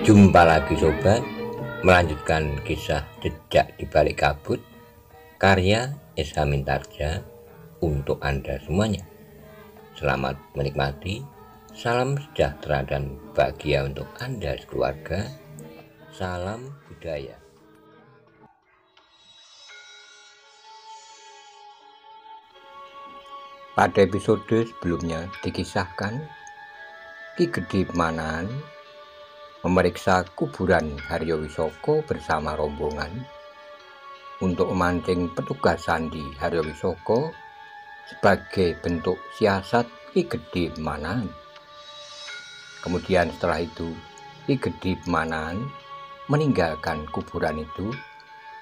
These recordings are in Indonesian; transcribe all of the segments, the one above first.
Jumpa lagi sobat, melanjutkan kisah Jejak di Balik Kabut karya Esa Mintarja untuk Anda semuanya. Selamat menikmati, salam sejahtera dan bahagia untuk Anda sekeluarga. Salam budaya. Pada episode sebelumnya dikisahkan Ki Gede Pemanahan memeriksa kuburan Haryo Wisoko bersama rombongan untuk memancing petugas sandi Haryo Wisoko sebagai bentuk siasat Ki Gede Pemanahan. Kemudian setelah itu Ki Gede Pemanahan meninggalkan kuburan itu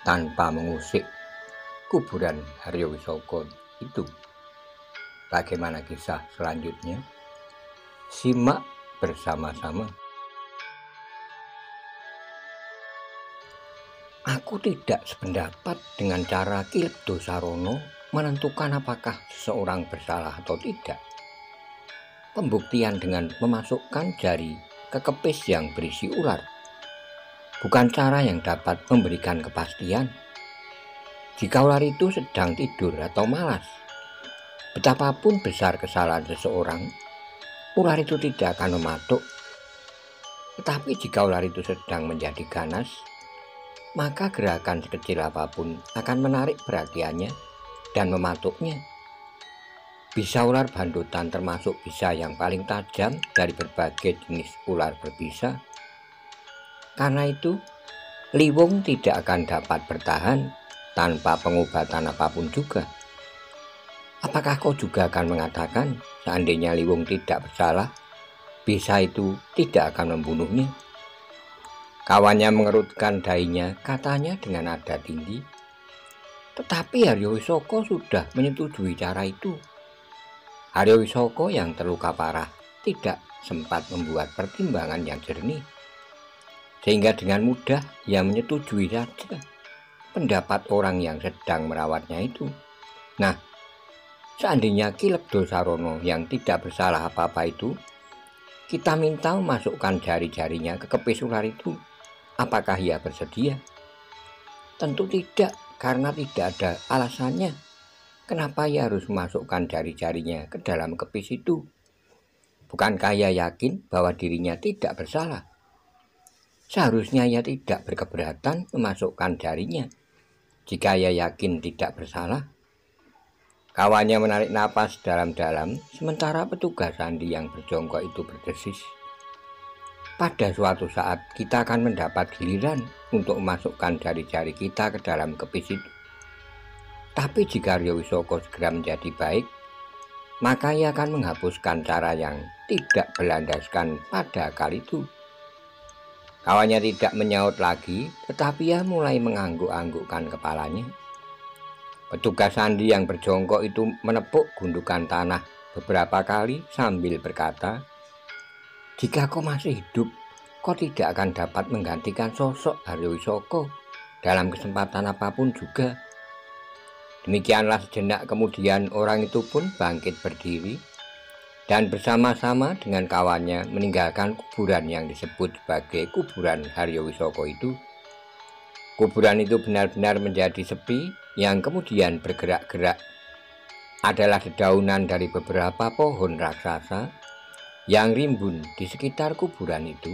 tanpa mengusik kuburan Haryo Wisoko itu. Bagaimana kisah selanjutnya? Simak bersama-sama. Aku tidak sependapat dengan cara Ki Lebdo Sarono menentukan apakah seseorang bersalah atau tidak. Pembuktian dengan memasukkan jari ke kepis yang berisi ular bukan cara yang dapat memberikan kepastian. Jika ular itu sedang tidur atau malas, betapapun besar kesalahan seseorang, ular itu tidak akan mematuk. Tetapi jika ular itu sedang menjadi ganas, maka gerakan sekecil apapun akan menarik perhatiannya dan mematuknya. Bisa ular bandutan termasuk bisa yang paling tajam dari berbagai jenis ular berbisa. Karena itu, liwung tidak akan dapat bertahan tanpa pengobatan apapun juga. Apakah kau juga akan mengatakan seandainya liwung tidak bersalah, bisa itu tidak akan membunuhnya? Kawannya mengerutkan dahinya, katanya dengan nada tinggi. Tetapi Haryo Wisoko sudah menyetujui cara itu. Haryo Wisoko yang terluka parah tidak sempat membuat pertimbangan yang jernih, sehingga dengan mudah ia menyetujui saja pendapat orang yang sedang merawatnya itu. Nah, seandainya Ki Lebdo Sarono yang tidak bersalah apa-apa itu, kita minta memasukkan jari-jarinya ke kepis ular itu, apakah ia bersedia? Tentu tidak, karena tidak ada alasannya kenapa ia harus memasukkan jari-jarinya ke dalam kepis itu. Bukankah ia yakin bahwa dirinya tidak bersalah? Seharusnya ia tidak berkeberatan memasukkan jarinya jika ia yakin tidak bersalah. Kawannya menarik napas dalam-dalam sementara petugas sandi yang berjongkok itu berdesis. Pada suatu saat kita akan mendapat giliran untuk memasukkan jari-jari kita ke dalam kepis itu. Tapi jika Haryo Wisoko segera menjadi baik, maka ia akan menghapuskan cara yang tidak berlandaskan pada kali itu. Kawannya tidak menyaut lagi, tetapi ia mulai mengangguk-anggukkan kepalanya. Petugas sandi yang berjongkok itu menepuk gundukan tanah beberapa kali sambil berkata, "Jika kau masih hidup, kau tidak akan dapat menggantikan sosok Haryo Wisoko dalam kesempatan apapun juga." Demikianlah sejenak kemudian orang itu pun bangkit berdiri dan bersama-sama dengan kawannya meninggalkan kuburan yang disebut sebagai kuburan Haryo Wisoko itu. Kuburan itu benar-benar menjadi sepi, yang kemudian bergerak-gerak adalah dedaunan dari beberapa pohon raksasa yang rimbun di sekitar kuburan itu,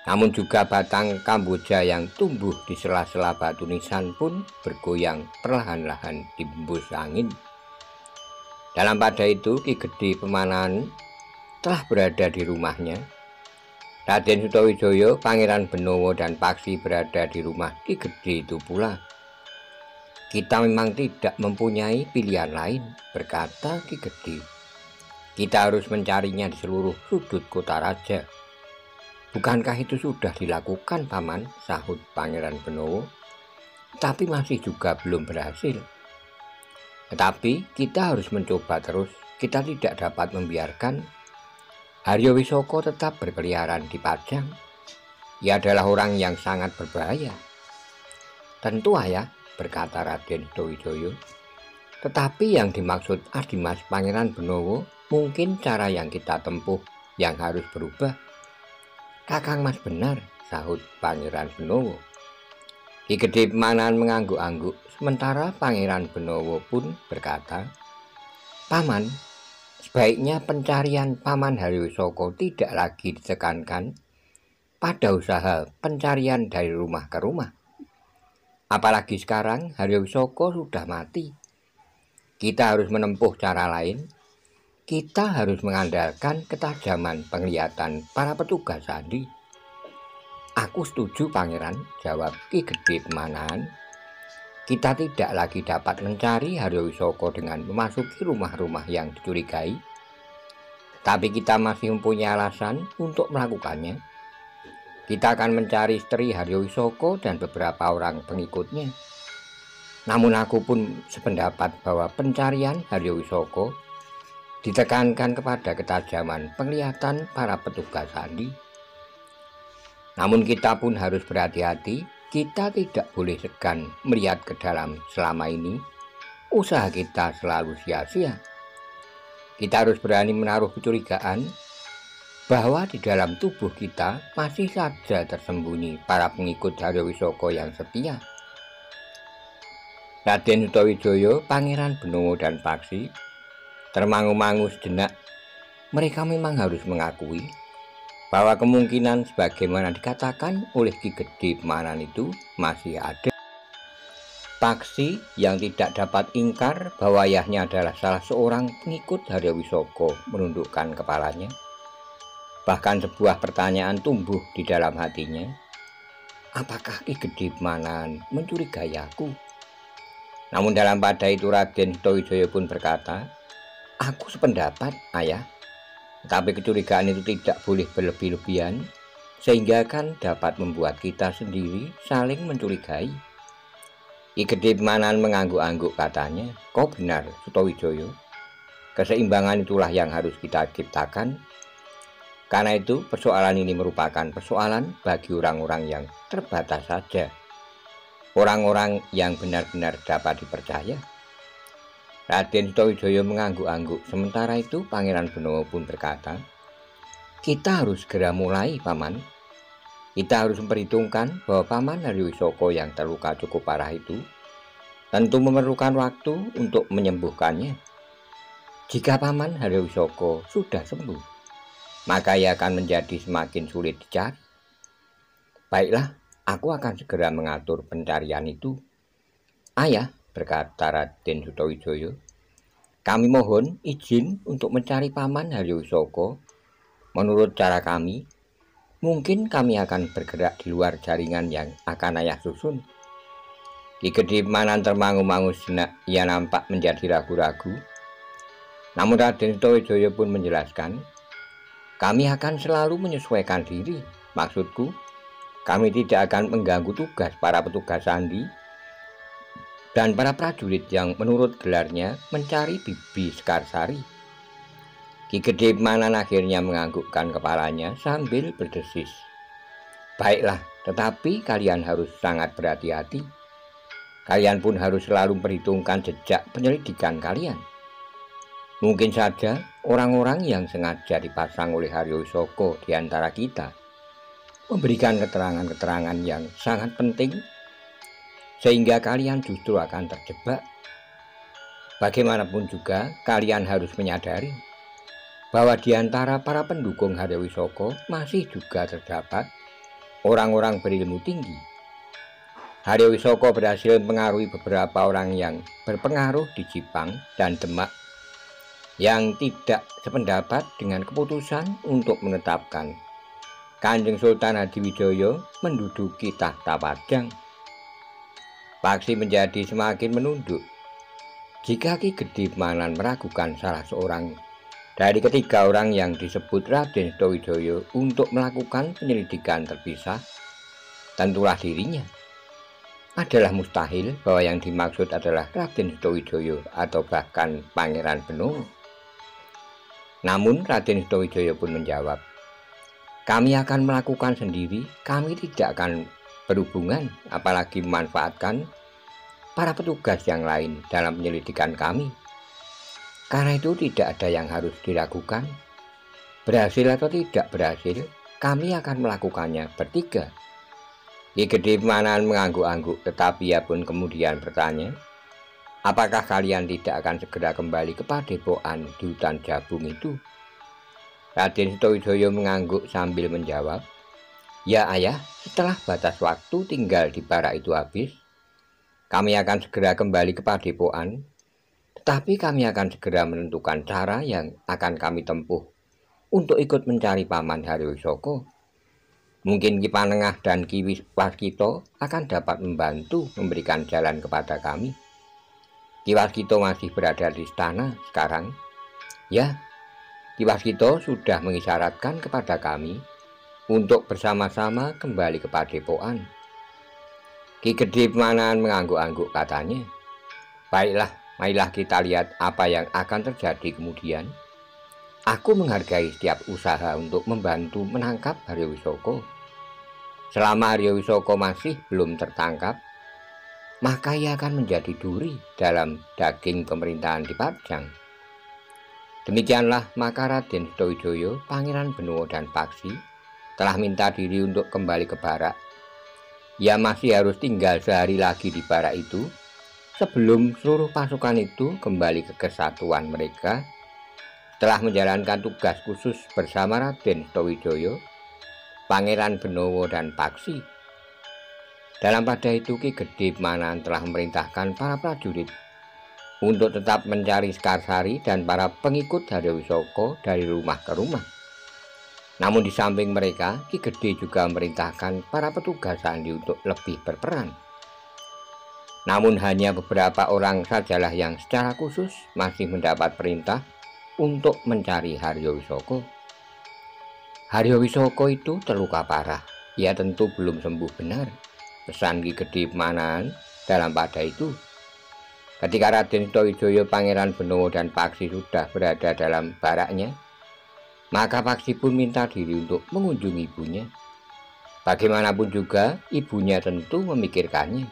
namun juga batang kamboja yang tumbuh di sela-sela batu nisan pun bergoyang perlahan-lahan dihembus angin. Dalam pada itu Ki Gede Pemanahan telah berada di rumahnya. Raden Sutawijaya, Pangeran Benowo dan Paksi berada di rumah Ki Gede itu pula. "Kita memang tidak mempunyai pilihan lain," berkata Ki Gede. "Kita harus mencarinya di seluruh sudut kota raja." "Bukankah itu sudah dilakukan, Paman?" sahut Pangeran Benowo. "Tapi masih juga belum berhasil." "Tetapi kita harus mencoba terus. Kita tidak dapat membiarkan Haryo Wisoko tetap berkeliaran di Pajang. Ia adalah orang yang sangat berbahaya." "Tentu, Ayah," berkata Raden Sutawijaya. "Tetapi yang dimaksud Adimas Pangeran Benowo, mungkin cara yang kita tempuh yang harus berubah. "Kakang Mas benar," sahut Pangeran Benowo. Ki Gedhe Pemanan mengangguk-angguk, sementara Pangeran Benowo pun berkata, "Paman, sebaiknya pencarian Paman Haryowisaka tidak lagi ditekankan pada usaha pencarian dari rumah ke rumah. Apalagi sekarang Haryowisaka sudah mati. Kita harus menempuh cara lain. Kita harus mengandalkan ketajaman penglihatan para petugas sandi." "Aku setuju, Pangeran," jawab Ki Gedhe Pemanan. "Kita tidak lagi dapat mencari Haryowisaka dengan memasuki rumah-rumah yang dicurigai. Tapi kita masih mempunyai alasan untuk melakukannya. Kita akan mencari istri Haryowisaka dan beberapa orang pengikutnya. Namun aku pun sependapat bahwa pencarian Haryowisaka ditekankan kepada ketajaman penglihatan para petugas sandi. Namun kita pun harus berhati-hati. Kita tidak boleh segan melihat ke dalam. Selama ini usaha kita selalu sia-sia. Kita harus berani menaruh kecurigaan bahwa di dalam tubuh kita masih saja tersembunyi para pengikut Haryowisaka yang setia." Raden Sutawijaya, Pangeran Benowo dan Paksi termangu-mangu sejenak. Mereka memang harus mengakui bahwa kemungkinan sebagaimana dikatakan oleh Ki Gedhe Pemanan itu masih ada. Paksi yang tidak dapat ingkar bahwa ayahnya adalah salah seorang pengikut Haryowisaka menundukkan kepalanya. Bahkan sebuah pertanyaan tumbuh di dalam hatinya. Apakah Ki Gedhe Pemanan mencurigai aku? Namun dalam pada itu Raden Sutawijaya pun berkata, "Aku sependapat, Ayah. Tapi kecurigaan itu tidak boleh berlebih-lebihan, sehingga kan dapat membuat kita sendiri saling mencurigai." Ki Gedhe Pemanan mengangguk-angguk, katanya, "Kau benar, Sutawijaya. Keseimbangan itulah yang harus kita ciptakan. Karena itu persoalan ini merupakan persoalan bagi orang-orang yang terbatas saja. Orang-orang yang benar-benar dapat dipercaya." Raden Sutawijaya mengangguk-angguk. Sementara itu Pangeran Benowo pun berkata, "Kita harus segera mulai, Paman. Kita harus memperhitungkan bahwa Paman Haryowisaka yang terluka cukup parah itu tentu memerlukan waktu untuk menyembuhkannya. Jika Paman Haryowisaka sudah sembuh, maka ia akan menjadi semakin sulit dicari. Baiklah, aku akan segera mengatur pencarian itu." "Ayah," berkata Raden Sutawijaya, "kami mohon izin untuk mencari Paman Haryowisaka. Menurut cara kami, mungkin kami akan bergerak di luar jaringan yang akan Ayah susun." Ki Gedhe Pemanan termangu-mangu sejenak. Ia nampak menjadi ragu-ragu. Namun Raden Sutawijaya pun menjelaskan, "Kami akan selalu menyesuaikan diri. Maksudku, kami tidak akan mengganggu tugas para petugas sandi dan para prajurit yang menurut gelarnya mencari Bibi Sekarsari." Ki Gedhe Pemanan akhirnya menganggukkan kepalanya sambil berdesis, "Baiklah, tetapi kalian harus sangat berhati-hati. Kalian pun harus selalu memperhitungkan jejak penyelidikan kalian. Mungkin saja orang-orang yang sengaja dipasang oleh Haryowisaka di antara kita memberikan keterangan-keterangan yang sangat penting, sehingga kalian justru akan terjebak. Bagaimanapun juga, kalian harus menyadari bahwa di antara para pendukung Haryowisaka masih juga terdapat orang-orang berilmu tinggi. Haryowisaka berhasil mengaruhi beberapa orang yang berpengaruh di Jipang dan Demak yang tidak sependapat dengan keputusan untuk menetapkan Kanjeng Sultan Hadiwijaya menduduki tahta Pajang." Paksi menjadi semakin menunduk. Jika Ki Gedhe Pemanan meragukan salah seorang dari ketiga orang yang disebut Raden Sutawijaya untuk melakukan penyelidikan terpisah, tentulah dirinya. Adalah mustahil bahwa yang dimaksud adalah Raden Sutawijaya atau bahkan Pangeran Benowo. Namun Raden Sutawijaya pun menjawab, "Kami akan melakukan sendiri. Kami tidak akan berhubungan, apalagi memanfaatkan para petugas yang lain dalam penyelidikan kami. Karena itu tidak ada yang harus diragukan. Berhasil atau tidak berhasil, kami akan melakukannya bertiga. Ki Gede Pemanan mengangguk-angguk, tetapi ia pun kemudian bertanya, apakah kalian tidak akan segera kembali ke padepokan di hutan Jabung itu? Raden Setowijaya mengangguk sambil menjawab, ya ayah, setelah batas waktu tinggal di barak itu habis, kami akan segera kembali ke padepokan, tetapi kami akan segera menentukan cara yang akan kami tempuh untuk ikut mencari Paman Haryowisoko. Mungkin Ki Panengah dan Ki Waskito akan dapat membantu memberikan jalan kepada kami. Ki Waskito masih berada di istana sekarang. Ya, Ki Waskito sudah mengisyaratkan kepada kami untuk bersama-sama kembali ke padepokan. Ki Gede Pemanan mengangguk-angguk, katanya, baiklah, marilah kita lihat apa yang akan terjadi kemudian. Aku menghargai setiap usaha untuk membantu menangkap Haryowisoko. Selama Haryowisoko masih belum tertangkap, maka ia akan menjadi duri dalam daging pemerintahan di Pajang. Demikianlah maka Raden Setowijaya, Pangeran Benowo dan Paksi telah minta diri untuk kembali ke barak. Ia masih harus tinggal sehari lagi di barak itu sebelum seluruh pasukan itu kembali ke kesatuan mereka setelah menjalankan tugas khusus bersama Raden Setowijaya, Pangeran Benowo dan Paksi. Dalam pada itu Ki Gede Pemanan telah memerintahkan para prajurit untuk tetap mencari Sekarsari dan para pengikut Haryowisoko dari rumah ke rumah. Namun di samping mereka, Ki Gede juga memerintahkan para petugas sandi untuk lebih berperan. Namun hanya beberapa orang sajalah yang secara khusus masih mendapat perintah untuk mencari Haryowisoko. Haryowisoko itu terluka parah. Ia tentu belum sembuh benar, pesan Ki Gede Pemanan dalam pada itu. Ketika Raden Setowijaya, Pangeran Benowo dan Paksi sudah berada dalam baraknya, maka Paksi pun minta diri untuk mengunjungi ibunya. Bagaimanapun juga, ibunya tentu memikirkannya.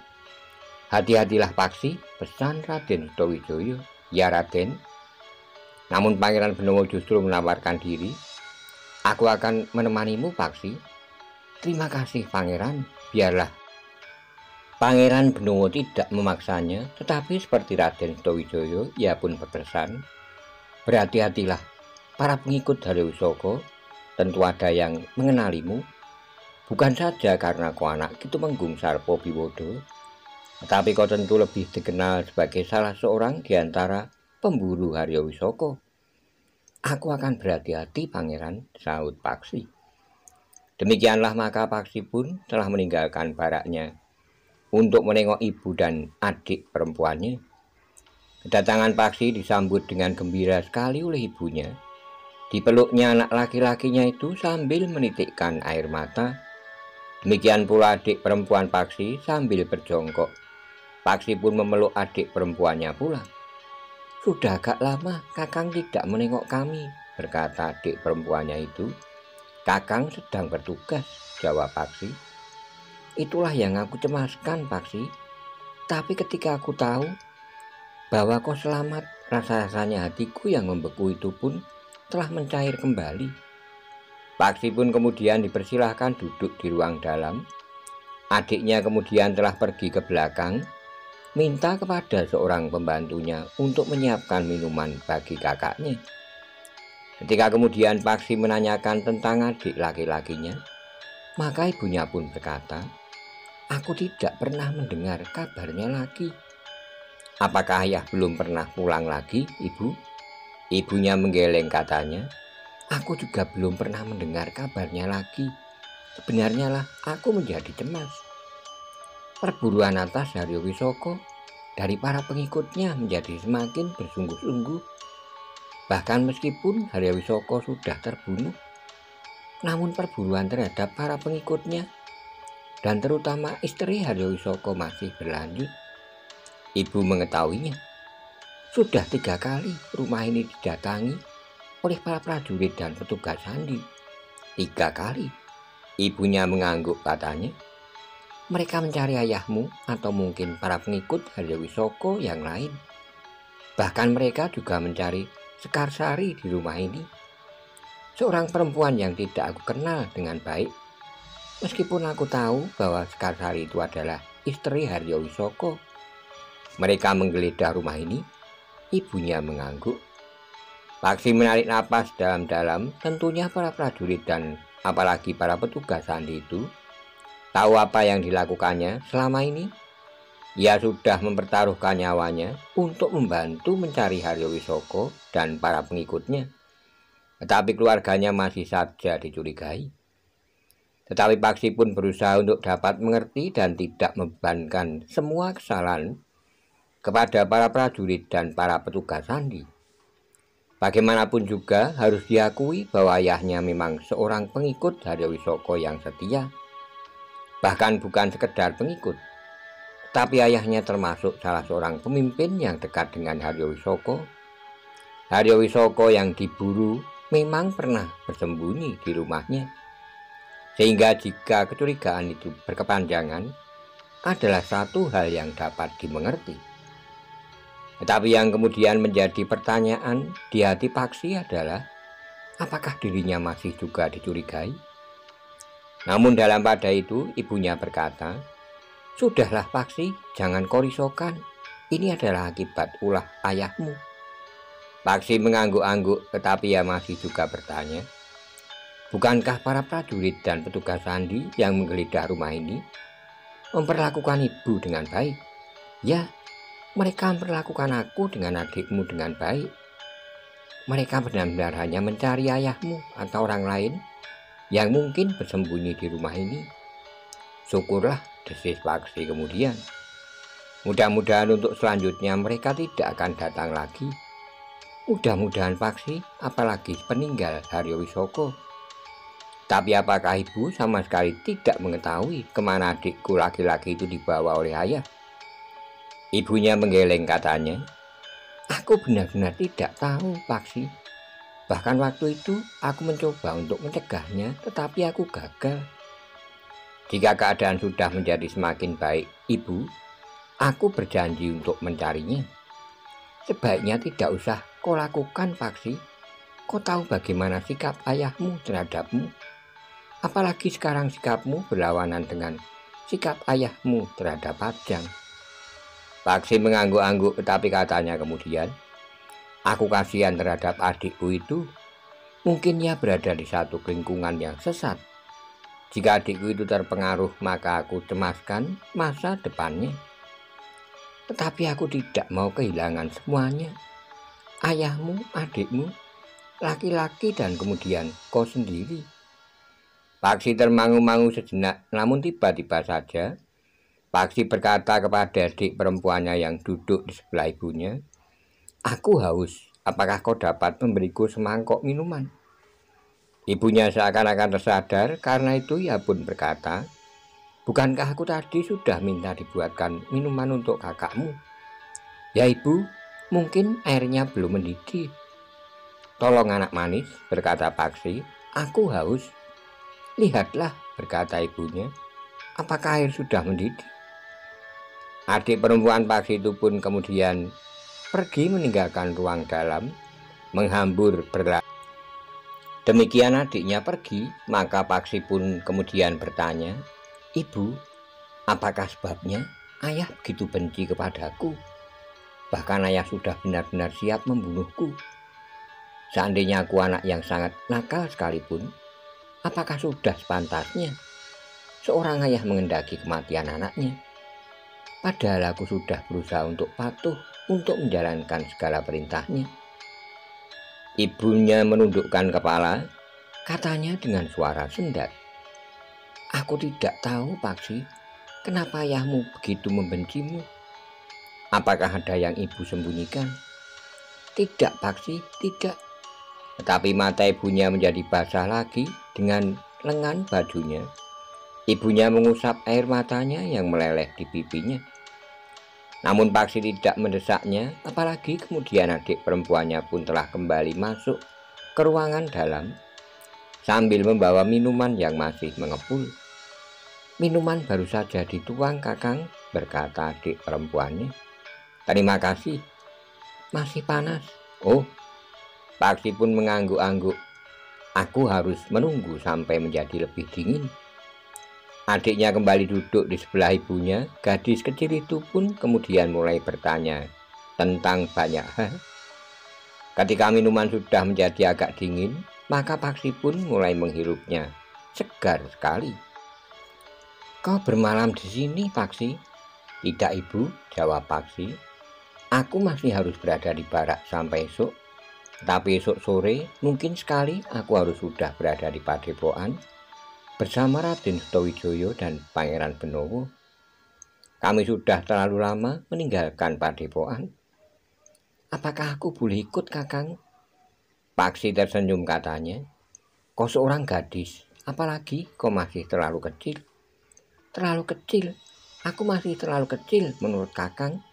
Hati-hatilah Paksi, pesan Raden Setowijaya. Ya Raden. Namun Pangeran Benowo justru menawarkan diri. Aku akan menemanimu Paksi. Terima kasih Pangeran, biarlah. Pangeran Benowo tidak memaksanya, tetapi seperti Raden Setowijaya, ia pun berpesan, berhati-hatilah, para pengikut Haryowisoko tentu ada yang mengenalimu, bukan saja karena kau anak Kitumenggung Sarpobiwodo, tetapi kau tentu lebih dikenal sebagai salah seorang di antara pemburu Haryowisoko. Aku akan berhati-hati Pangeran, sahut Paksi. Demikianlah maka Paksi pun telah meninggalkan baraknya untuk menengok ibu dan adik perempuannya. Kedatangan Paksi disambut dengan gembira sekali oleh ibunya. Dipeluknya anak laki-lakinya itu sambil menitikkan air mata. Demikian pula adik perempuan Paksi sambil berjongkok. Paksi pun memeluk adik perempuannya pula. Sudah agak lama Kakang tidak menengok kami, berkata adik perempuannya itu. Kakang sedang bertugas, jawab Paksi. Itulah yang aku cemaskan Paksi. Tapi ketika aku tahu bahwa kau selamat, rasa-rasanya hatiku yang membeku itu pun telah mencair kembali. Paksi pun kemudian dipersilahkan duduk di ruang dalam. Adiknya kemudian telah pergi ke belakang, minta kepada seorang pembantunya untuk menyiapkan minuman bagi kakaknya. Ketika kemudian Paksi menanyakan tentang adik laki-lakinya, maka ibunya pun berkata, aku tidak pernah mendengar kabarnya lagi. Apakah ayah belum pernah pulang lagi, ibu? Ibunya menggeleng, katanya, aku juga belum pernah mendengar kabarnya lagi. Sebenarnya lah aku menjadi cemas. Perburuan atas Haryowisoko dari para pengikutnya menjadi semakin bersungguh-sungguh. Bahkan meskipun Haryowisoko sudah terbunuh, namun perburuan terhadap para pengikutnya dan terutama istri Haryowisoko masih berlanjut. Ibu mengetahuinya. Sudah 3 kali rumah ini didatangi oleh para prajurit dan petugas sandi. 3 kali. Ibunya mengangguk, katanya. Mereka mencari ayahmu atau mungkin para pengikut Haryowisoko yang lain. Bahkan mereka juga mencari Sekarsari di rumah ini. seorang perempuan yang tidak aku kenal dengan baik. Meskipun aku tahu bahwa Sekarsari itu adalah istri Haryo Wisoko. Mereka menggeledah rumah ini. Ibunya mengangguk. Paksi menarik napas dalam-dalam. Tentunya para prajurit dan apalagi para petugas sandi itu tahu apa yang dilakukannya selama ini. Ia sudah mempertaruhkan nyawanya untuk membantu mencari Haryo Wisoko dan para pengikutnya. Tetapi keluarganya masih saja dicurigai. Tetapi Paksi pun berusaha untuk dapat mengerti dan tidak membebankan semua kesalahan kepada para prajurit dan para petugas sandi. Bagaimanapun juga harus diakui bahwa ayahnya memang seorang pengikut Haryo Wisoko yang setia. Bahkan bukan sekedar pengikut, tapi ayahnya termasuk salah seorang pemimpin yang dekat dengan Haryo Wisoko. Haryo Wisoko yang diburu memang pernah bersembunyi di rumahnya. Sehingga jika kecurigaan itu berkepanjangan, adalah satu hal yang dapat dimengerti. Tetapi yang kemudian menjadi pertanyaan di hati Paksi adalah, apakah dirinya masih juga dicurigai? Namun dalam pada itu ibunya berkata, "Sudahlah Paksi, jangan kau risaukan. Ini adalah akibat ulah ayahmu." Paksi mengangguk-angguk, tetapi ia masih juga bertanya, bukankah para prajurit dan petugas sandi yang menggeledah rumah ini memperlakukan ibu dengan baik? Ya, mereka memperlakukan aku dengan adikmu dengan baik. Mereka benar-benar hanya mencari ayahmu atau orang lain yang mungkin bersembunyi di rumah ini. Syukurlah, desis Paksi kemudian. Mudah-mudahan untuk selanjutnya mereka tidak akan datang lagi. Mudah-mudahan Paksi, apalagi peninggal Haryo Wisoko. Tapi apakah ibu sama sekali tidak mengetahui kemana adikku laki-laki itu dibawa oleh ayah? Ibunya menggeleng katanya, "Aku benar-benar tidak tahu Paksi. Bahkan waktu itu aku mencoba untuk mencegahnya, tetapi aku gagal. Jika keadaan sudah menjadi semakin baik, ibu, aku berjanji untuk mencarinya. Sebaiknya tidak usah kau lakukan Paksi. Kau tahu bagaimana sikap ayahmu terhadapmu. Apalagi sekarang sikapmu berlawanan dengan sikap ayahmu terhadap Pajang." Paksi mengangguk-angguk, tetapi katanya kemudian, "Aku kasihan terhadap adikku itu. Mungkin ia berada di satu lingkungan yang sesat. Jika adikku itu terpengaruh, maka aku cemaskan masa depannya. Tetapi aku tidak mau kehilangan semuanya. Ayahmu, adikmu, laki-laki, dan kemudian kau sendiri." Paksi termangu-mangu sejenak, namun tiba-tiba saja Paksi berkata kepada adik perempuannya yang duduk di sebelah ibunya, "Aku haus, apakah kau dapat memberiku semangkok minuman?" Ibunya seakan-akan tersadar, karena itu ia pun berkata, "Bukankah aku tadi sudah minta dibuatkan minuman untuk kakakmu?" "Ya ibu, mungkin airnya belum mendidih." "Tolong anak manis," berkata Paksi, "aku haus." "Lihatlah," berkata ibunya, "apakah air sudah mendidih?" Adik perempuan Paksi itu pun kemudian pergi meninggalkan ruang dalam, menghambur berlari. Demikian adiknya pergi, maka Paksi pun kemudian bertanya, "Ibu, apakah sebabnya ayah begitu benci kepadaku? Bahkan ayah sudah benar-benar siap membunuhku. Seandainya aku anak yang sangat nakal sekalipun, apakah sudah sepantasnya seorang ayah mengendaki kematian anaknya? Padahal aku sudah berusaha untuk patuh untuk menjalankan segala perintahnya." Ibunya menundukkan kepala, katanya dengan suara sendat, "Aku tidak tahu Paksi, kenapa ayahmu begitu membencimu. Apakah ada yang ibu sembunyikan?" "Tidak Paksi, tidak." Tetapi mata ibunya menjadi basah lagi dengan lengan bajunya. Ibunya mengusap air matanya yang meleleh di pipinya. Namun Paksi tidak mendesaknya, apalagi kemudian adik perempuannya pun telah kembali masuk ke ruangan dalam sambil membawa minuman yang masih mengepul. "Minuman baru saja dituang Kakang," berkata adik perempuannya. "Terima kasih, masih panas." "Oh." Paksi pun mengangguk-angguk. Aku harus menunggu sampai menjadi lebih dingin. Adiknya kembali duduk di sebelah ibunya. Gadis kecil itu pun kemudian mulai bertanya tentang banyak hal. Ketika minuman sudah menjadi agak dingin, maka Paksi pun mulai menghirupnya. Segar sekali. "Kau bermalam di sini, Paksi?" "Tidak, Ibu," jawab Paksi. "Aku masih harus berada di barak sampai esok. Tapi esok sore mungkin sekali aku harus sudah berada di Padepokan bersama Raden Sutawijaya dan Pangeran Benowo. Kami sudah terlalu lama meninggalkan Padepokan. Apakah aku boleh ikut, Kakang?" Paksi tersenyum katanya. "Kau seorang gadis, apalagi kau masih terlalu kecil." "Terlalu kecil? Aku masih terlalu kecil menurut Kakang."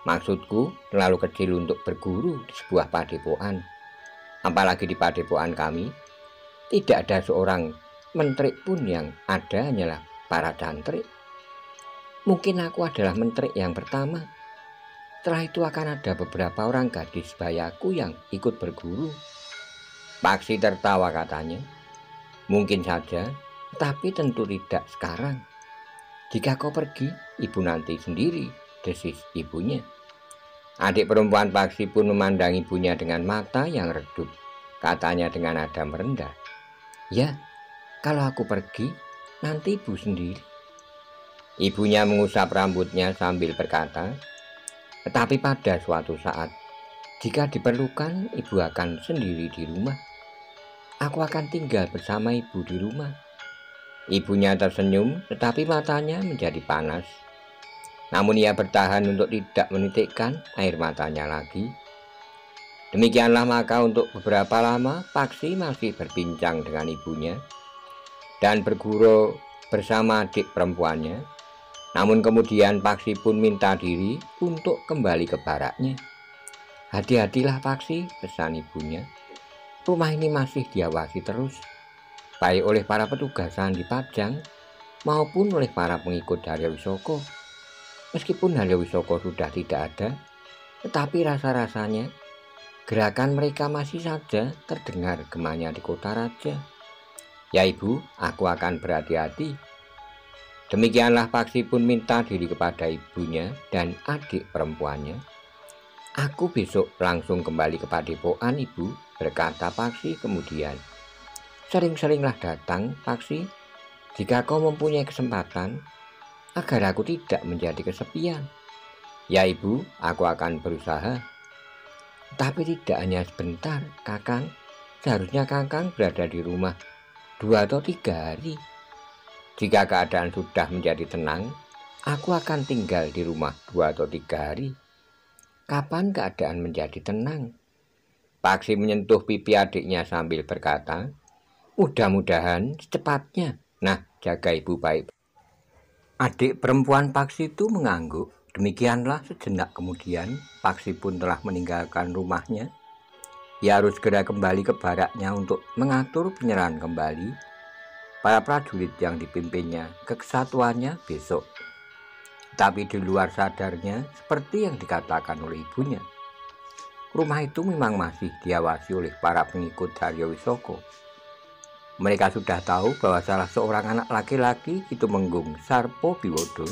"Maksudku terlalu kecil untuk berguru di sebuah padepokan. Apalagi di padepokan kami, tidak ada seorang menteri pun, yang ada hanyalah para cantrik. Mungkin aku adalah menteri yang pertama. Setelah itu akan ada beberapa orang gadis bayaku yang ikut berguru." Paksi tertawa katanya. "Mungkin saja, tetapi tentu tidak sekarang. Jika kau pergi, ibu nanti sendiri," desis ibunya. Adik perempuan Paksi pun memandang ibunya dengan mata yang redup. Katanya dengan nada merendah, "Ya, kalau aku pergi, nanti ibu sendiri." Ibunya mengusap rambutnya sambil berkata, "Tetapi pada suatu saat, jika diperlukan, ibu akan sendiri di rumah. Aku akan tinggal bersama ibu di rumah." Ibunya tersenyum, tetapi matanya menjadi panas. Namun ia bertahan untuk tidak menitikkan air matanya lagi. Demikianlah maka untuk beberapa lama Paksi masih berbincang dengan ibunya dan berguru bersama adik perempuannya. Namun kemudian Paksi pun minta diri untuk kembali ke baraknya. "Hati-hatilah Paksi," pesan ibunya. "Rumah ini masih diawasi terus, baik oleh para petugas Sandi Pajang maupun oleh para pengikut Haryo Wisoko. Meskipun Haryo Wisoko sudah tidak ada, tetapi rasa-rasanya gerakan mereka masih saja terdengar gemanya di kota raja. Ya ibu, aku akan berhati-hati." Demikianlah Paksi pun minta diri kepada ibunya dan adik perempuannya. "Aku besok langsung kembali ke Padepokan, Ibu," berkata Paksi kemudian. "Sering-seringlah datang, Paksi, jika kau mempunyai kesempatan, agar aku tidak menjadi kesepian." "Ya ibu, aku akan berusaha." "Tapi tidak hanya sebentar, Kakang. Seharusnya Kakang berada di rumah 2 atau 3 hari. Jika keadaan sudah menjadi tenang, aku akan tinggal di rumah 2 atau 3 hari. Kapan keadaan menjadi tenang?" Paksi menyentuh pipi adiknya sambil berkata, "Mudah-mudahan secepatnya. Nah, jaga ibu baik." Adik perempuan Paksi itu mengangguk. Demikianlah sejenak kemudian Paksi pun telah meninggalkan rumahnya. Ia harus segera kembali ke baraknya untuk mengatur penyerahan kembali para prajurit yang dipimpinnya ke kesatuannya besok. Tapi di luar sadarnya, seperti yang dikatakan oleh ibunya, rumah itu memang masih diawasi oleh para pengikut Haryo Wisoko. Mereka sudah tahu bahwa salah seorang anak laki-laki Kitumenggung Sarpo Biwodo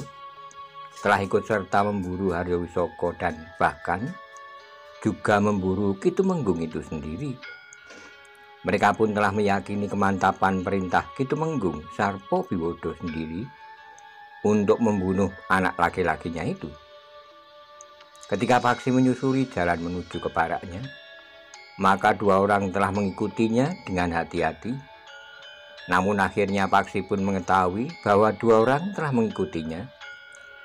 telah ikut serta memburu Haryo Wisoko dan bahkan juga memburu Kitumenggung itu sendiri. Mereka pun telah meyakini kemantapan perintah Kitumenggung Sarpo Biwodo sendiri untuk membunuh anak laki-lakinya itu. Ketika Paksi menyusuri jalan menuju ke baraknya, maka 2 orang telah mengikutinya dengan hati-hati. Namun akhirnya Paksi pun mengetahui bahwa 2 orang telah mengikutinya.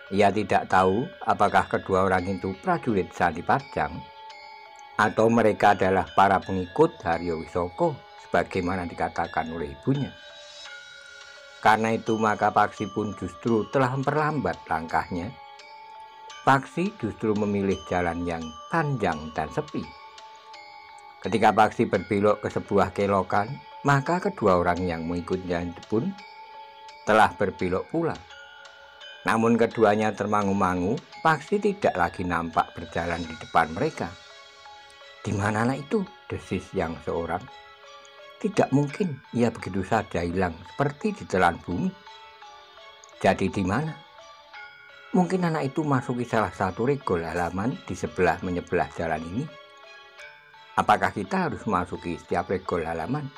Ia tidak tahu apakah kedua orang itu prajurit Sandi Pajang atau mereka adalah para pengikut Haryo Wisoko sebagaimana dikatakan oleh ibunya. Karena itu maka Paksi pun justru telah memperlambat langkahnya. Paksi justru memilih jalan yang panjang dan sepi. Ketika Paksi berbelok ke sebuah kelokan, maka kedua orang yang mengikutnya itu pun telah berbelok pula. Namun keduanya termangu-mangu. Paksi tidak lagi nampak berjalan di depan mereka. "Di manalah itu?" desis yang seorang. Tidak mungkin ia begitu saja hilang seperti ditelan bumi. Jadi di mana? Mungkin anak itu masuki salah satu regol halaman di sebelah menyebelah jalan ini. Apakah kita harus masuki setiap regol halaman?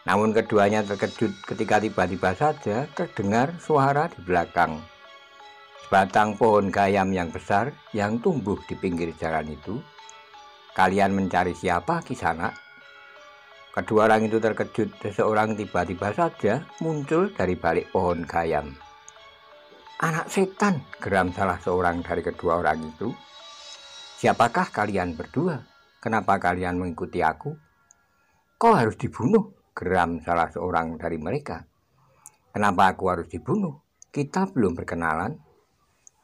Namun keduanya terkejut ketika tiba-tiba saja terdengar suara di belakang. Sebatang pohon gayam yang besar yang tumbuh di pinggir jalan itu. Kalian mencari siapa, Kisanak? Kedua orang itu terkejut. Seseorang tiba-tiba saja muncul dari balik pohon gayam. Anak setan, geram salah seorang dari kedua orang itu. Siapakah kalian berdua? Kenapa kalian mengikuti aku? Kau harus dibunuh, geram salah seorang dari mereka. Kenapa aku harus dibunuh? Kita belum berkenalan.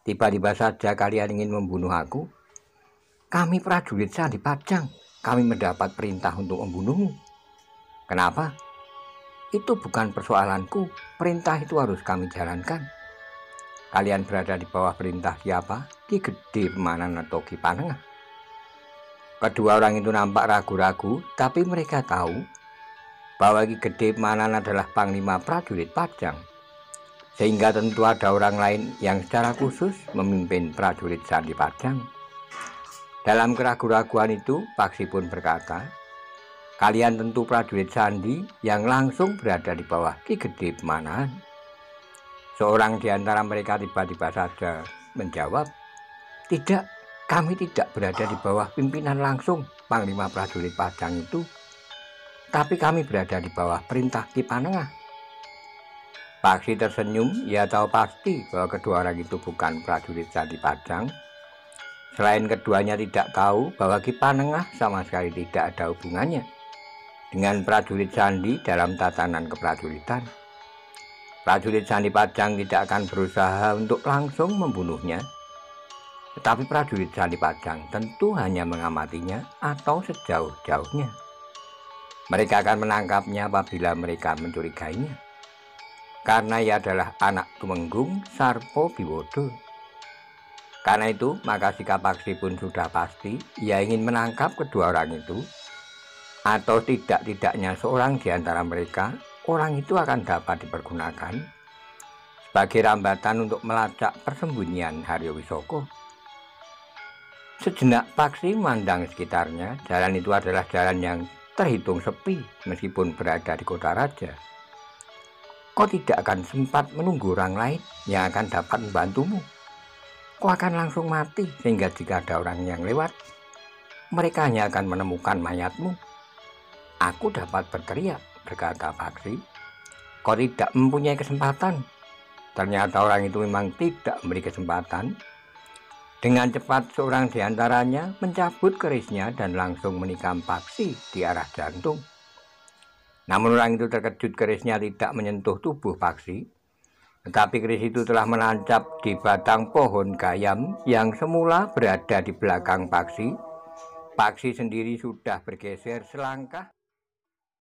Tiba-tiba saja kalian ingin membunuh aku. Kami prajurit Sandi Padang. Kami mendapat perintah untuk membunuhmu. Kenapa? Itu bukan persoalanku. Perintah itu harus kami jalankan. Kalian berada di bawah perintah siapa? Ki Gede Pemanan atau Ki Panengah? Kedua orang itu nampak ragu-ragu, tapi mereka tahu bahwa Ki Gede Pemanan adalah Panglima Prajurit Padang. Sehingga tentu ada orang lain yang secara khusus memimpin prajurit Sandi Padang. Dalam keraguan-raguan itu, Paksi pun berkata, kalian tentu prajurit Sandi yang langsung berada di bawah Ki Gede Pemanan. Seorang di antara mereka tiba-tiba saja menjawab, tidak, kami tidak berada di bawah pimpinan langsung Panglima Prajurit Padang itu, tapi kami berada di bawah perintah Ki Panengah. Paksi tersenyum, ia tahu pasti bahwa kedua orang itu bukan prajurit Sandi Padang. Selain keduanya tidak tahu bahwa Ki Panengah sama sekali tidak ada hubungannya dengan prajurit Sandi dalam tatanan keprajuritan. Prajurit Sandi Padang tidak akan berusaha untuk langsung membunuhnya, tetapi prajurit Sandi Padang tentu hanya mengamatinya atau sejauh-jauhnya. Mereka akan menangkapnya apabila mereka mencurigainya, karena ia adalah anak Tumenggung Sarpo Biwodo. Karena itu, maka sikap Paksi pun sudah pasti ia ingin menangkap kedua orang itu, atau tidak-tidaknya seorang di antara mereka, orang itu akan dapat dipergunakan sebagai rambatan untuk melacak persembunyian Haryo Wisoko. Sejenak Paksi memandang sekitarnya. Jalan itu adalah jalan yang terhitung sepi meskipun berada di kota raja. Kau tidak akan sempat menunggu orang lain yang akan dapat membantumu. Kau akan langsung mati, sehingga jika ada orang yang lewat, mereka hanya akan menemukan mayatmu. Aku dapat berteriak, berkata Paksi. Kau tidak mempunyai kesempatan. Ternyata orang itu memang tidak memberi kesempatan. Dengan cepat seorang di antaranya mencabut kerisnya dan langsung menikam Paksi di arah jantung. Namun orang itu terkejut kerisnya tidak menyentuh tubuh Paksi, tetapi keris itu telah menancap di batang pohon gayam yang semula berada di belakang Paksi. Paksi sendiri sudah bergeser selangkah